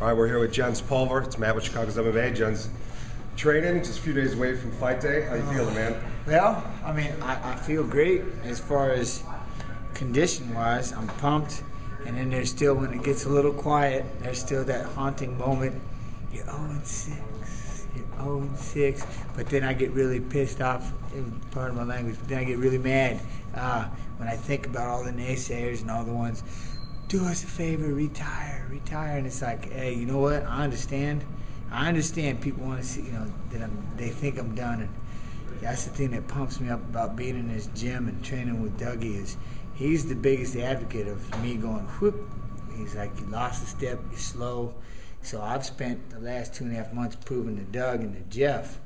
All right, we're here with Jens Pulver. It's Matt with Chicagoland MMA. Jens training, just a few days away from fight day. How you feeling, man? Well, I mean, I feel great as far as condition-wise. I'm pumped. And then there's still, when it gets a little quiet, there's still that haunting moment. You're 0-6. You're 0-6. But then I get really pissed off. Part of my language. But then I get really mad when I think about all the naysayers and all the ones. Do us a favor, retire. And it's like, hey, you know what? I understand. People want to see, that they think I'm done. And that's the thing that pumps me up about being in this gym and training with Dougie is he's the biggest advocate of me going, whoop. He's like, you lost a step, you're slow. So I've spent the last 2.5 months proving to Doug and to Jeff,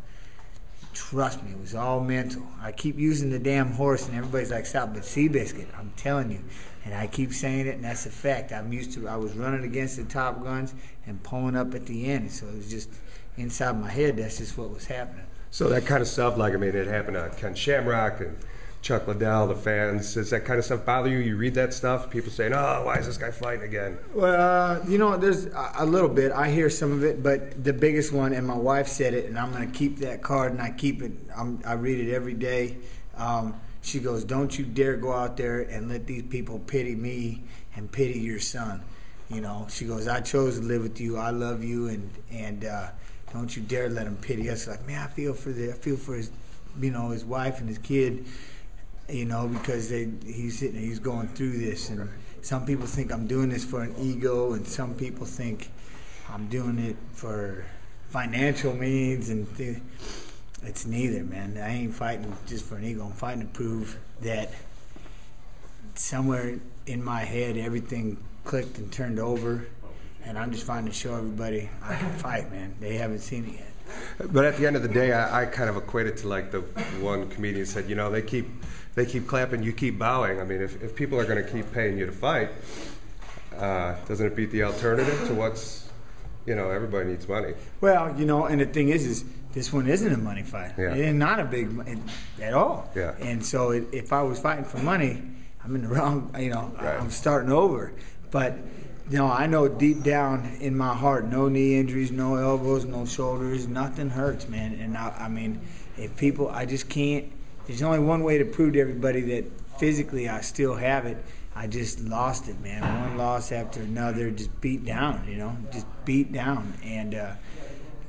trust me, it was all mental. I keep using the damn horse and everybody's like, stop, but Seabiscuit, I'm telling you. And I keep saying it, and that's a fact. I was running against the top guns and pulling up at the end. So it was just inside my head, that's just what was happening. So that kind of stuff, like, I mean, it happened to Ken Shamrock and Chuck Liddell, the fans. Does that kind of stuff bother you? You read that stuff, people saying, oh, why is this guy fighting again? Well, there's a little bit. I hear some of it, but the biggest one, and my wife said it, and I'm going to keep that card, and I keep it. I read it every day. She goes, don't you dare go out there and let these people pity me and pity your son. She goes, I chose to live with you. I love you, and don't you dare let them pity us. Like, man, I feel for his, his wife and his kid, because he's going through this. And some people think I'm doing this for an ego, and some people think I'm doing it for financial means, and it's neither, man. I ain't fighting just for an ego. I'm fighting to prove that somewhere in my head everything clicked and turned over, and I'm just fighting to show everybody I can fight, man. They haven't seen it yet. But at the end of the day, I kind of equate it to like the one comedian said, they keep clapping, you keep bowing. I mean, if people are going to keep paying you to fight, doesn't it beat the alternative to what's, everybody needs money. Well, and the thing is this one isn't a money fight. Yeah. It's not a big at all. Yeah. And so if I was fighting for money, I'm in the wrong, right. I'm starting over. But, I know deep down in my heart, no knee injuries, no elbows, no shoulders, nothing hurts, man. And I mean, if people, I just can't, there's only one way to prove to everybody that physically I still have it. I just lost it, man. One loss after another, just beat down, just beat down. And,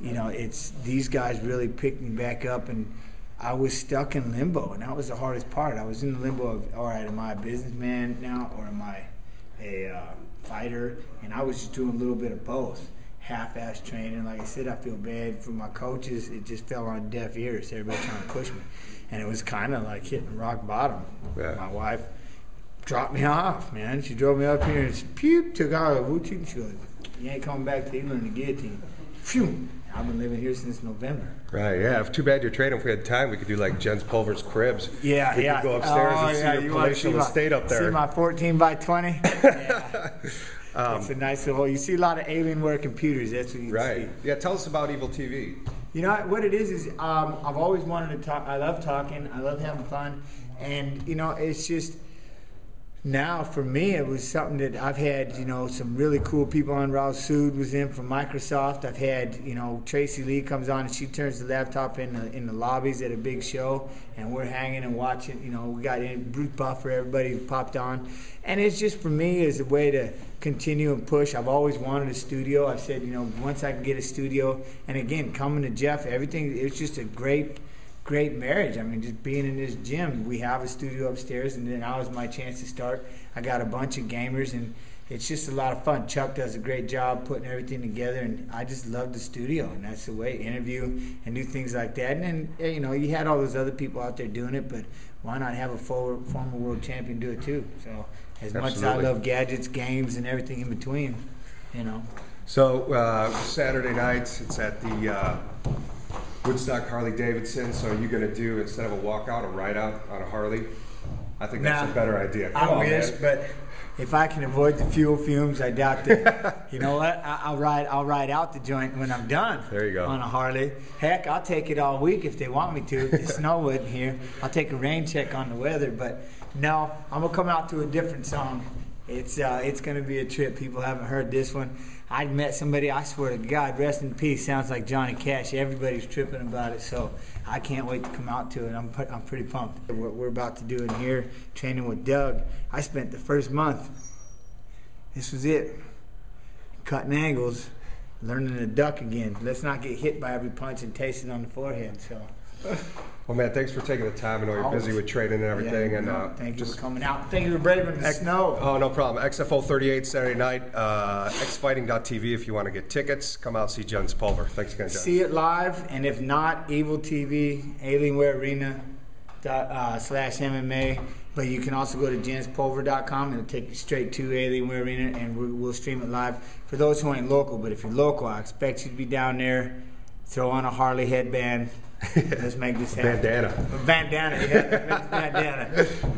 it's these guys really picked me back up, and I was stuck in limbo, and that was the hardest part. I was in the limbo of, all right, am I a businessman now, or am I a fighter? And I was just doing a little bit of both. Half-ass training. Like I said, I feel bad for my coaches. It just fell on deaf ears. Everybody trying to push me. And it was kind of like hitting rock bottom. Yeah. My wife dropped me off, man. She drove me up here and took out a Wuchi. She goes, you ain't coming back to England to guillotine. Phew. I've been living here since November. Right, yeah. It's too bad you're training. If we had time, we could do like Jens Pulver's cribs. Yeah, we could go upstairs and see your palatial estate up there. See my 14 by 20? Yeah. It's a nice little, you see a lot of Alienware computers. That's what you see. Right. Yeah, tell us about Evil TV. What it is I've always wanted to talk. I love talking. I love having fun. And, it's just, now for me it was something that I've had, some really cool people on. Raul Sood was in from Microsoft. I've had, Tracy Lee comes on and she turns the laptop in the lobbies at a big show, and we're hanging and watching. We got Bruce Buffer, everybody popped on. And it's just, for me, is a way to continue and push. I've always wanted a studio. I've said, once I can get a studio, and again, coming to Jeff, everything, it's just a great marriage. I mean, just being in this gym, we have a studio upstairs, and then now is my chance to start. I got a bunch of gamers, and it's just a lot of fun. Chuck does a great job putting everything together, and I just love the studio, and that's the way, interview and do things like that. And then, you had all those other people out there doing it, but why not have a former world champion do it too? So as much as I love gadgets, games, and everything in between, So Saturday nights, it's at the Woodstock Harley-Davidson. So are you going to do, instead of a walkout, a ride-out on a Harley? I think that's a better idea. I wish, but if I can avoid the fuel fumes, I doubt that. You know what? I'll ride out the joint when I'm done. There you go. On a Harley. Heck, I'll take it all week if they want me to. It's snow in here. I'll take a rain check on the weather. But no, I'm gonna come out to a different song. It's gonna be a trip. People haven't heard this one. I met somebody, I swear to God, rest in peace, sounds like Johnny Cash. Everybody's tripping about it, so I can't wait to come out to it. I'm pretty pumped. What we're about to do in here, training with Doug, I spent the first month, this was it, cutting angles, learning to duck again. Let's not get hit by every punch and taste it on the forehead. So. Well, man, thanks for taking the time. I know you're busy with training and everything. Yeah, thank you for coming out. Thank you for braving the snow. Oh, no problem. XFO 38 Saturday night. xfighting.tv if you want to get tickets. Come out, see Jens Pulver. Thanks again, Jens. See it live, and if not, Evil TV, Alienware Arena /MMA. But you can also go to jenspulver.com and it'll take you straight to Alienware Arena, and we'll stream it live for those who ain't local. But if you're local, I expect you to be down there. Throw on a Harley headband. Let's make this happen. Bandana. Bandana, yeah. Bandana.